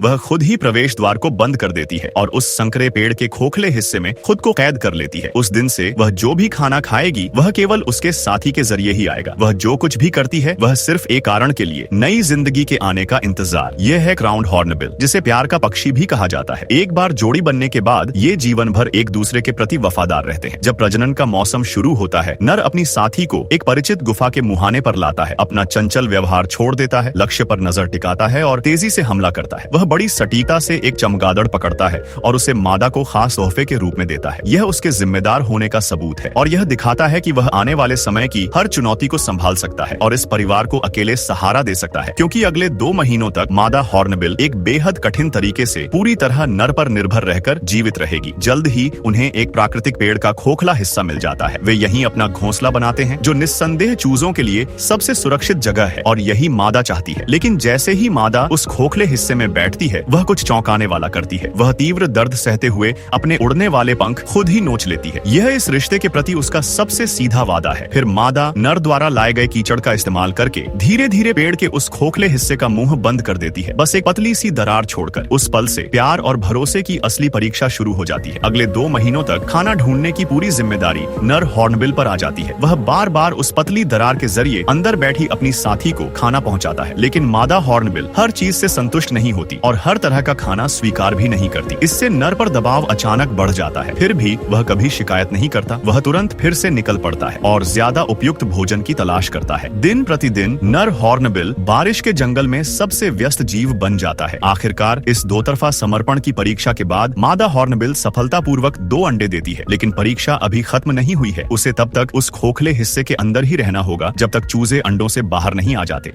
वह खुद ही प्रवेश द्वार को बंद कर देती है और उस संकरे पेड़ के खोखले हिस्से में खुद को कैद कर लेती है। उस दिन से वह जो भी खाना खाएगी वह केवल उसके साथी के जरिए ही आएगा। वह जो कुछ भी करती है वह सिर्फ एक कारण के लिए, नई जिंदगी के आने का इंतजार। यह है क्राउन्ड हॉर्नबिल, जिसे प्यार का पक्षी भी कहा जाता है। एक बार जोड़ी बनने के बाद ये जीवन भर एक दूसरे के प्रति वफादार रहते हैं। जब प्रजनन का मौसम शुरू होता है, नर अपनी साथी को एक परिचित गुफा के मुहाने पर लाता है, अपना चंचल व्यवहार छोड़ देता है, लक्ष्य पर नजर टिकाता है और तेजी से हमला करता है। वह बड़ी सटीकता से एक चमगादड़ पकड़ता है और उसे मादा को खास तोहफे के रूप में देता है। यह उसके जिम्मेदार होने का सबूत है और यह दिखाता है कि वह आने वाले समय की हर चुनौती को संभाल सकता है और इस परिवार को अकेले सहारा दे सकता है, क्योंकि अगले 2 महीनों तक मादा हॉर्नबिल एक बेहद कठिन तरीके से पूरी तरह नर पर निर्भर रहकर जीवित रहेगी। जल्द ही उन्हें एक प्राकृतिक पेड़ का खोखला हिस्सा मिल जाता है। वे यहीं अपना घोंसला बनाते हैं, जो निस्संदेह चूजों के लिए सबसे सुरक्षित जगह है और यही मादा चाहती है। लेकिन जैसे ही मादा उस खोखले हिस्से में बैठती है, वह कुछ चौंकाने वाला करती है। वह तीव्र दर्द सहते हुए अपने उड़ने वाले पंख खुद ही नोच लेती है। यह इस रिश्ते के प्रति उसका सबसे सीधा वादा है। फिर मादा नर द्वारा लाए गए कीचड़ का इस्तेमाल करके धीरे धीरे पेड़ के उस खोखले हिस्से का मुंह बंद कर देती है, बस एक पतली सी दरार छोड़कर। उस पल से प्यार और भरोसे की असली परीक्षा शुरू हो जाती है। अगले 2 महीनों तक खाना ढूंढने की पूरी जिम्मेदारी नर हॉर्नबिल पर आ जाती है। वह बार बार उस पतली दरार के जरिए अंदर बैठी अपनी साथी को खाना पहुंचाता है, लेकिन मादा हॉर्नबिल हर चीज से संतुष्ट नहीं होती और हर तरह का खाना स्वीकार भी नहीं करती। इससे नर पर दबाव अचानक बढ़ जाता है। फिर भी वह कभी शिकायत नहीं करता। वह तुरंत फिर से निकल पड़ता है और ज्यादा उपयुक्त भोजन की तलाश करता है। दिन प्रतिदिन नर हॉर्नबिल बारिश के जंगल में सबसे व्यस्त जीव बन जाता है। आखिरकार इस 2 तरफा समर्पण की परीक्षा के बाद मादा हॉर्नबिल सफलतापूर्वक 2 अंडे देती है, लेकिन परीक्षा अभी खत्म नहीं हुई है। उसे तब तक उस खोखले हिस्से के अंदर ही रहना होगा जब तक चूजे अंडों से बाहर नहीं आ जाते।